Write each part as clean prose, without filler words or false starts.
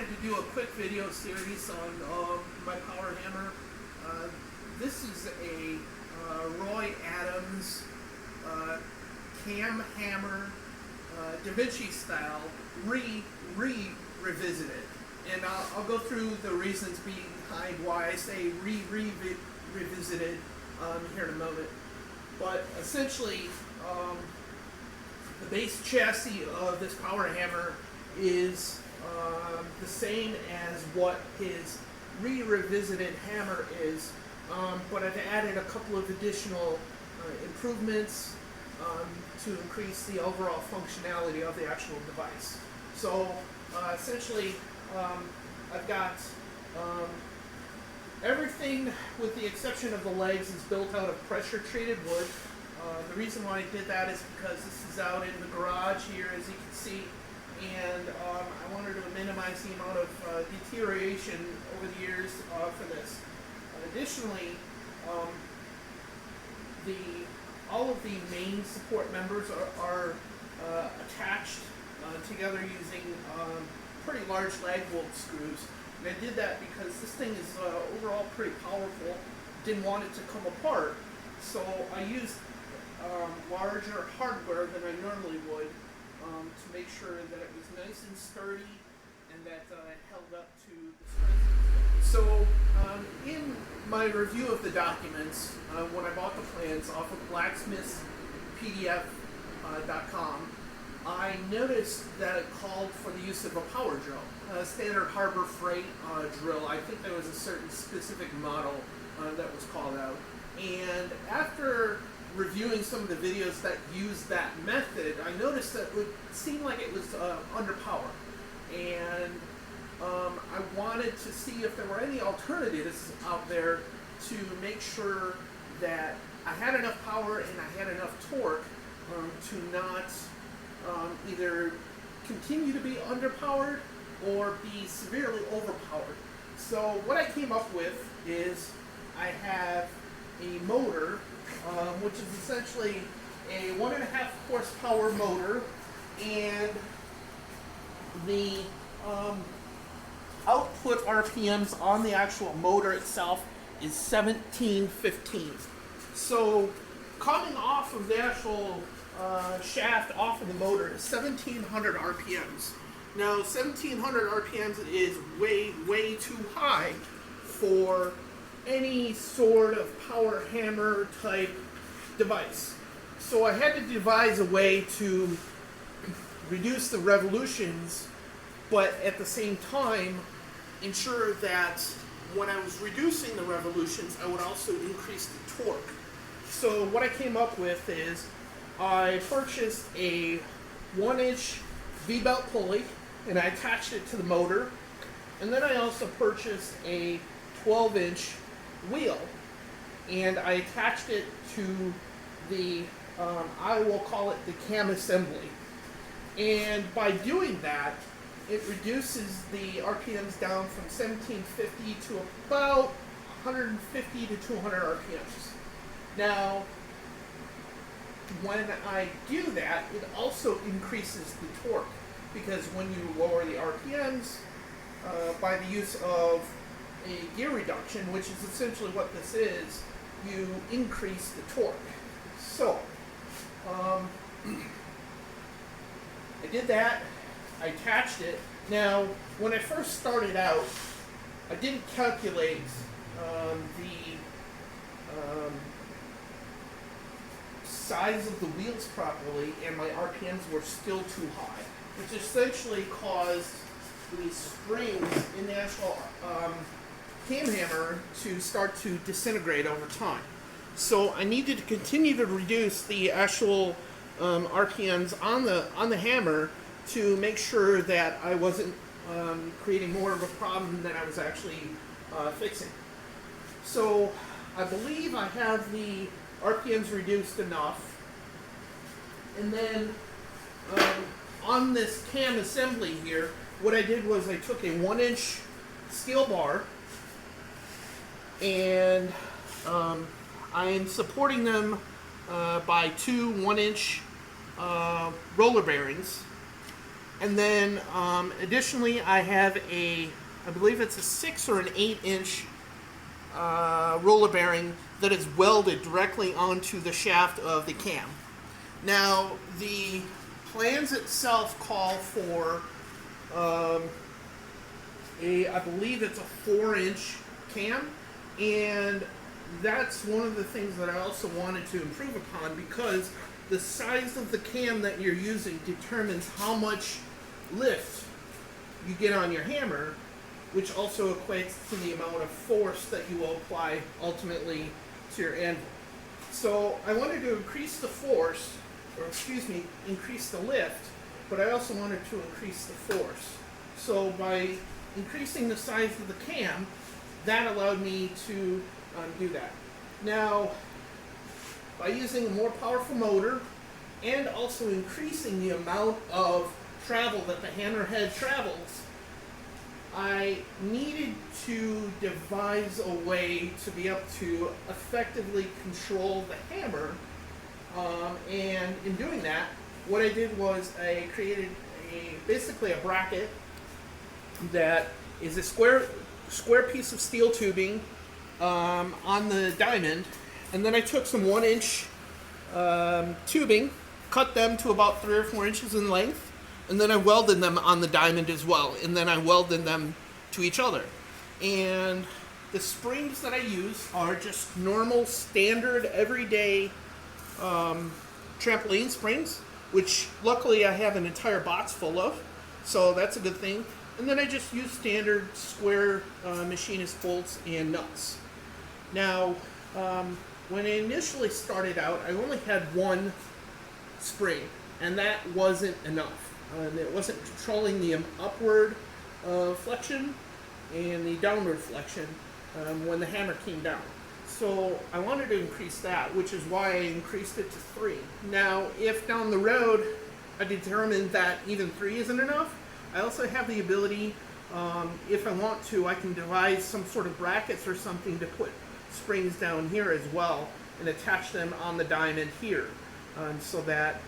wanted to do a quick video series on my power hammer. This is a Roy Adams cam hammer, DaVinci style, revisited. And I'll go through the reasons behind why I say revisited here in a moment. But essentially, the base chassis of this power hammer is the same as what his revisited hammer is, but I've added a couple of additional improvements to increase the overall functionality of the actual device. So essentially, I've got everything with the exception of the legs is built out of pressure treated wood. The reason why I did that is because this is out in the garage here, as you can see, and I wanted to minimize the amount of deterioration over the years for this. Additionally, all of the main support members are attached together using pretty large lag bolt screws. And I did that because this thing is overall pretty powerful. Didn't want it to come apart, so I used larger hardware than I normally would to make sure that it was nice and sturdy and that it held up to the strength. So in my review of the documents, when I bought the plans off of blacksmithpdf.com, I noticed that it called for the use of a power drill, a standard Harbor Freight drill. I think there was a certain specific model that was called out. And after reviewing some of the videos that used that method, I noticed that it seemed like it was underpowered. And I wanted to see if there were any alternatives out there to make sure that I had enough power and I had enough torque to not either continue to be underpowered or be severely overpowered. So what I came up with is I have a motor, which is essentially a 1.5 horsepower motor, and the output RPMs on the actual motor itself is 1715. So coming off of the actual shaft off of the motor is 1700 RPMs. Now 1700 RPMs is way too high for any sort of power hammer type device. So I had to devise a way to reduce the revolutions, but at the same time ensure that when I was reducing the revolutions, I would also increase the torque. So what I came up with is I purchased a 1-inch V-belt pulley and I attached it to the motor, and then I also purchased a 12-inch wheel and I attached it to the I will call it the cam assembly. And by doing that, it reduces the RPMs down from 1750 to about 150 to 200 RPMs. Now, when I do that, it also increases the torque, because when you lower the RPMs by the use of a gear reduction, which is essentially what this is, you increase the torque. So, I did that. I attached it. Now, when I first started out, I didn't calculate the size of the wheels properly, and my RPMs were still too high, which essentially caused the springs in the actual cam hammer to start to disintegrate over time. So I needed to continue to reduce the actual RPMs on the hammer to make sure that I wasn't creating more of a problem than I was actually fixing. So I believe I have the RPMs reduced enough. And then on this cam assembly here, what I did was I took a 1-inch steel bar and I am supporting them by two 1-inch roller bearings. And then additionally, I have I believe it's a 6 or an 8-inch roller bearing that is welded directly onto the shaft of the cam. Now, the plans itself call for I believe it's a 4-inch cam, and that's one of the things that I also wanted to improve upon, because the size of the cam that you're using determines how much lift you get on your hammer, which also equates to the amount of force that you will apply ultimately to your anvil. So I wanted to increase the force, or excuse me, increase the lift, but I also wanted to increase the force. So by increasing the size of the cam, that allowed me to do that. Now, by using a more powerful motor and also increasing the amount of travel that the hammerhead travels, I needed to devise a way to be able to effectively control the hammer. And in doing that, what I did was I created basically a bracket that is a square piece of steel tubing on the diamond, and then I took some 1-inch tubing, cut them to about 3 or 4 inches in length, and then I welded them on the diamond as well, and then I welded them to each other. And the springs that I use are just normal, standard, everyday trampoline springs, which luckily I have an entire box full of, so that's a good thing. And then I just use standard square machinist bolts and nuts. Now, when I initially started out, I only had one spring, and that wasn't enough. It wasn't controlling the upward flexion and the downward flexion when the hammer came down. So I wanted to increase that, which is why I increased it to 3. Now, if down the road I determined that even 3 isn't enough, I also have the ability, if I want to, I can devise some sort of brackets or something to put springs down here as well and attach them on the diamond here, so that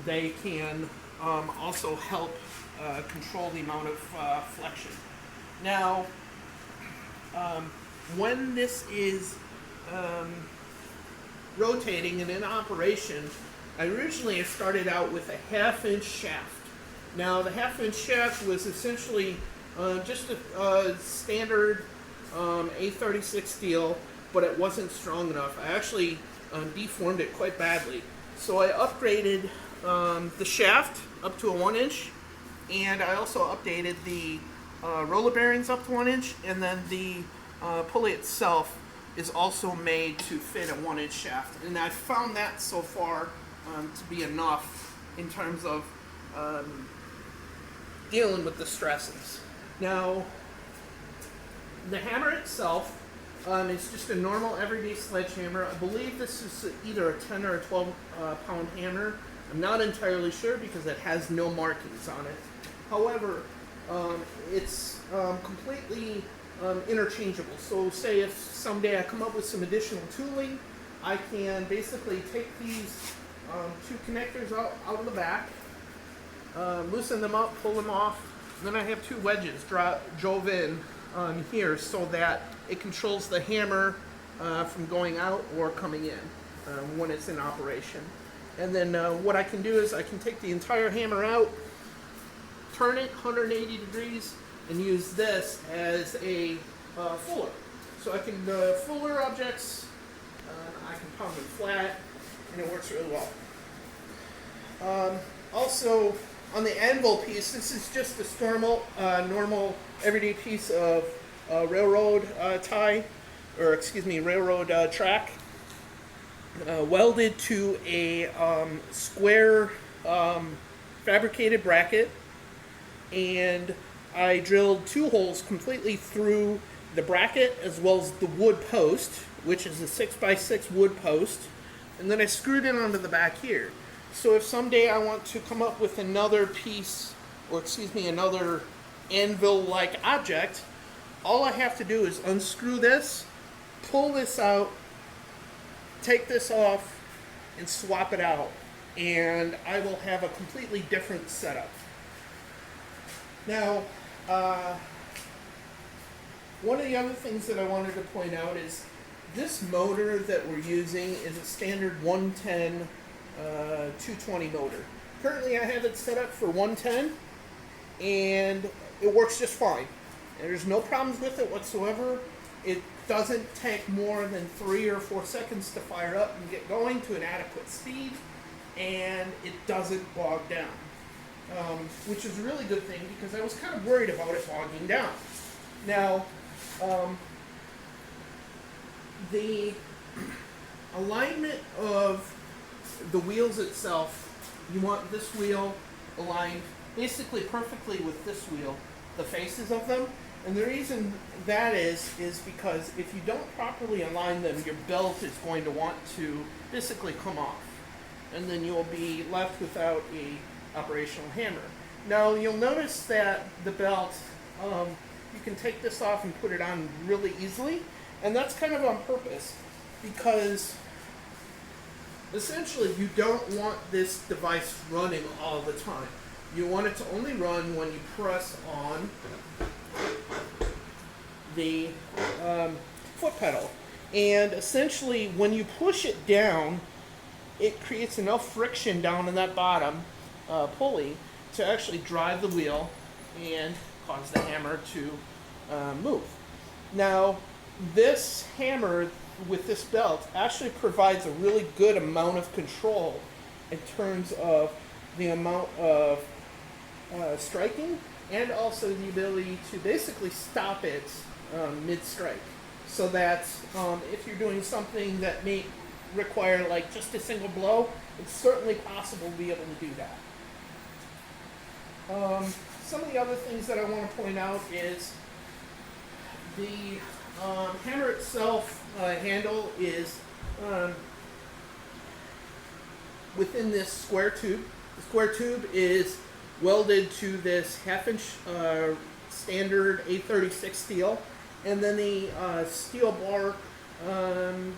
they can also help control the amount of flexion. Now, when this is rotating and in operation, I originally started out with a 1/2-inch shaft. Now, the 1/2-inch shaft was essentially just a standard A36 steel, but it wasn't strong enough. I actually deformed it quite badly. So I upgraded the shaft up to a 1-inch, and I also updated the roller bearings up to 1-inch, and then the pulley itself is also made to fit a 1-inch shaft. And I found that so far to be enough in terms of dealing with the stresses. Now, the hammer itself is just a normal everyday sledgehammer. I believe this is either a 10 or a 12 pound hammer. I'm not entirely sure because it has no markings on it. However, it's completely interchangeable. So say if someday I come up with some additional tooling, I can basically take these 2 connectors out of the back, loosen them up, pull them off, and then I have 2 wedges drove in here so that it controls the hammer from going out or coming in when it's in operation. And then what I can do is I can take the entire hammer out, turn it 180 degrees, and use this as a fuller. So I can fuller objects, I can pound them flat, and it works really well. Also, on the anvil piece, this is just a normal everyday piece of railroad tie, or excuse me, railroad track, welded to a square fabricated bracket, and I drilled 2 holes completely through the bracket as well as the wood post, which is a 6x6 wood post, and then I screwed it onto the back here. So if someday I want to come up with another piece, or excuse me, another anvil-like object, all I have to do is unscrew this, pull this out, take this off, and swap it out. and I will have a completely different setup. Now, one of the other things that I wanted to point out is this motor that we're using is a standard 110 220 motor. Currently I have it set up for 110 and it works just fine. There's no problems with it whatsoever. It doesn't take more than 3 or 4 seconds to fire up and get going to an adequate speed, and it doesn't bog down, which is a really good thing because I was kind of worried about it bogging down. Now, the alignment of the wheels itself, you want this wheel aligned basically perfectly with this wheel, the faces of them. And the reason that is because if you don't properly align them, your belt is going to want to basically come off, and then you'll be left without a operational hammer. Now you'll notice that the belt, you can take this off and put it on really easily, and that's kind of on purpose because essentially you don't want this device running all the time. You want it to only run when you press on the foot pedal, and essentially when you push it down, it creates enough friction down in that bottom pulley to actually drive the wheel and cause the hammer to move. Now, this hammer with this belt actually provides a really good amount of control in terms of the amount of striking, and also the ability to basically stop it mid-strike, so that if you're doing something that may require like just a single blow, it's certainly possible to be able to do that. Some of the other things that I want to point out is the hammer itself handle is within this square tube. The square tube is welded to this 1/2 inch standard A36 steel, and then the steel bar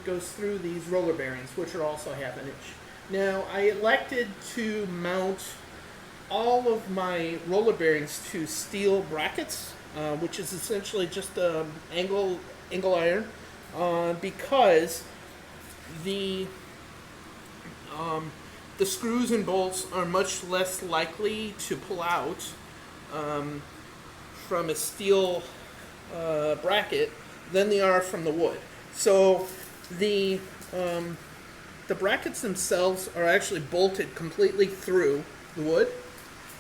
goes through these roller bearings, which are also 1/2 inch. Now, I elected to mount all of my roller bearings to steel brackets, which is essentially just angle iron, because the screws and bolts are much less likely to pull out from a steel bracket than they are from the wood. So the brackets themselves are actually bolted completely through the wood,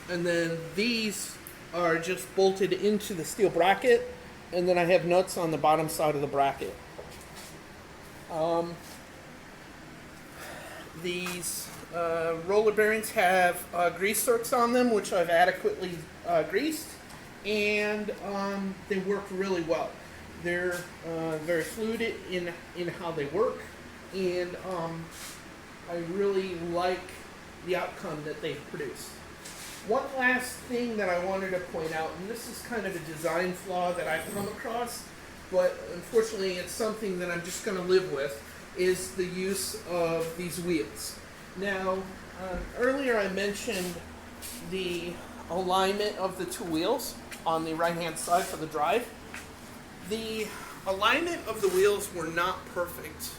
and then these are just bolted into the steel bracket, and then I have nuts on the bottom side of the bracket. These roller bearings have grease zerks on them, which I've adequately greased, and they work really well. They're very fluid in how they work, and I really like the outcome that they've produced. One last thing that I wanted to point out, and this is kind of a design flaw that I've come across, but unfortunately it's something that I'm just going to live with, is the use of these wheels. Now, earlier I mentioned the alignment of the two wheels on the right hand side for the drive. The alignment of the wheels were not perfect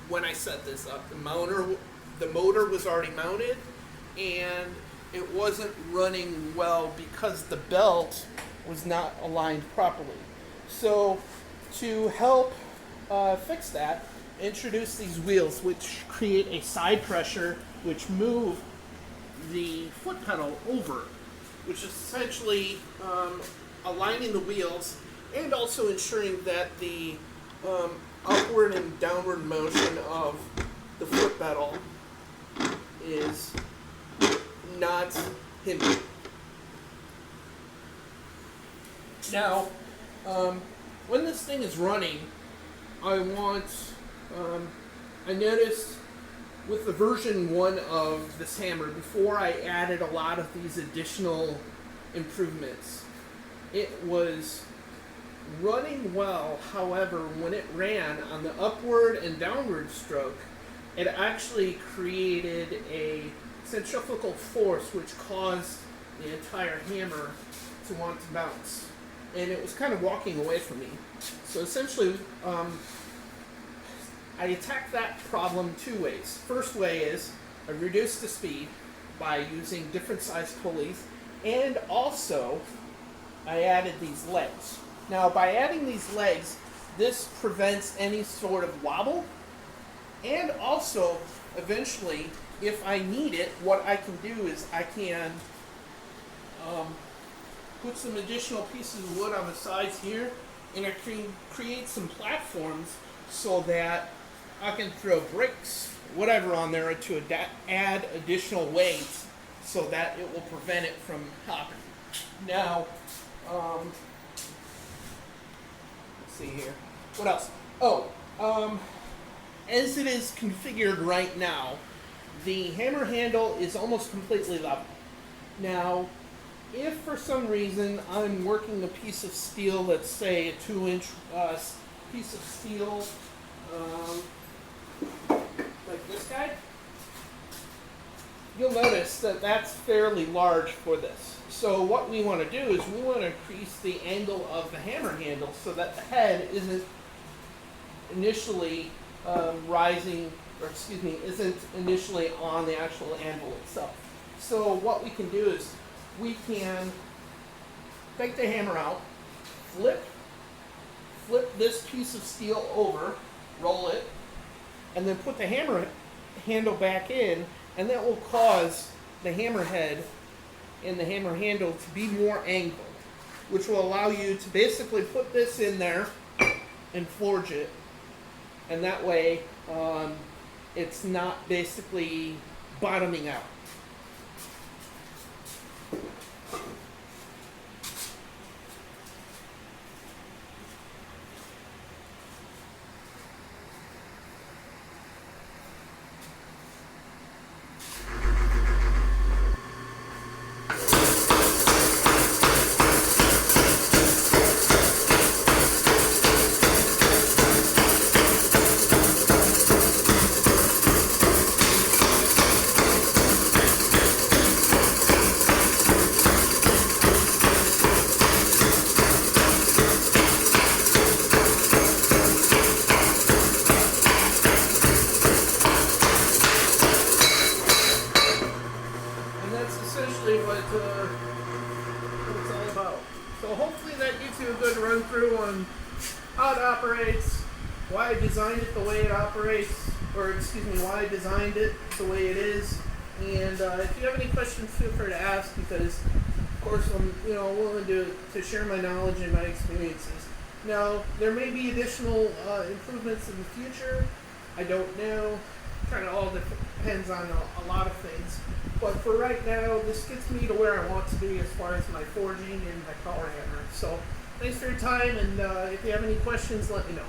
when I set this up. The motor was already mounted, and it wasn't running well because the belt was not aligned properly. So to help fix that, introduce these wheels which create a side pressure which move the foot pedal over, which is essentially aligning the wheels and also ensuring that the upward and downward motion of the foot pedal is not hindered. Now, when this thing is running, I noticed with the version 1 of this hammer, before I added a lot of these additional improvements, it was running well. However, when it ran on the upward and downward stroke, it actually created a centrifugal force which caused the entire hammer to want to bounce. And it was kind of walking away from me. So essentially, I attacked that problem two ways. First way is I reduced the speed by using different size pulleys, and also I added these legs. Now by adding these legs, this prevents any sort of wobble, and also eventually, if I need it, what I can do is I can put some additional pieces of wood on the sides here, and I can create some platforms so that I can throw bricks, whatever on there to add additional weights so that it will prevent it from hopping. Now, let's see here. What else? Oh, as it is configured right now, the hammer handle is almost completely level. Now, if for some reason I'm working a piece of steel, let's say a 2-inch piece of steel, like this guy, you'll notice that that's fairly large for this. So what we want to do is we want to increase the angle of the hammer handle so that the head isn't initially isn't initially on the actual anvil itself. So what we can do is we can take the hammer out, flip this piece of steel over, roll it, and then put the hammer handle back in, and that will cause the hammer head and the hammer handle to be more angled, which will allow you to basically put this in there and forge it, and that way it's not basically bottoming out. What it's all about. So hopefully that gives you a good run through on how it operates, why I designed it the way it operates, or excuse me, why I designed it the way it is. And if you have any questions, feel free to ask, because of course I'm willing to share my knowledge and my experiences. Now there may be additional improvements in the future. I don't know. Kind of all depends on a lot of things. But for right now, this gets me to where I want to be as far as my forging and my power hammer. So thanks for your time, and if you have any questions, let me know.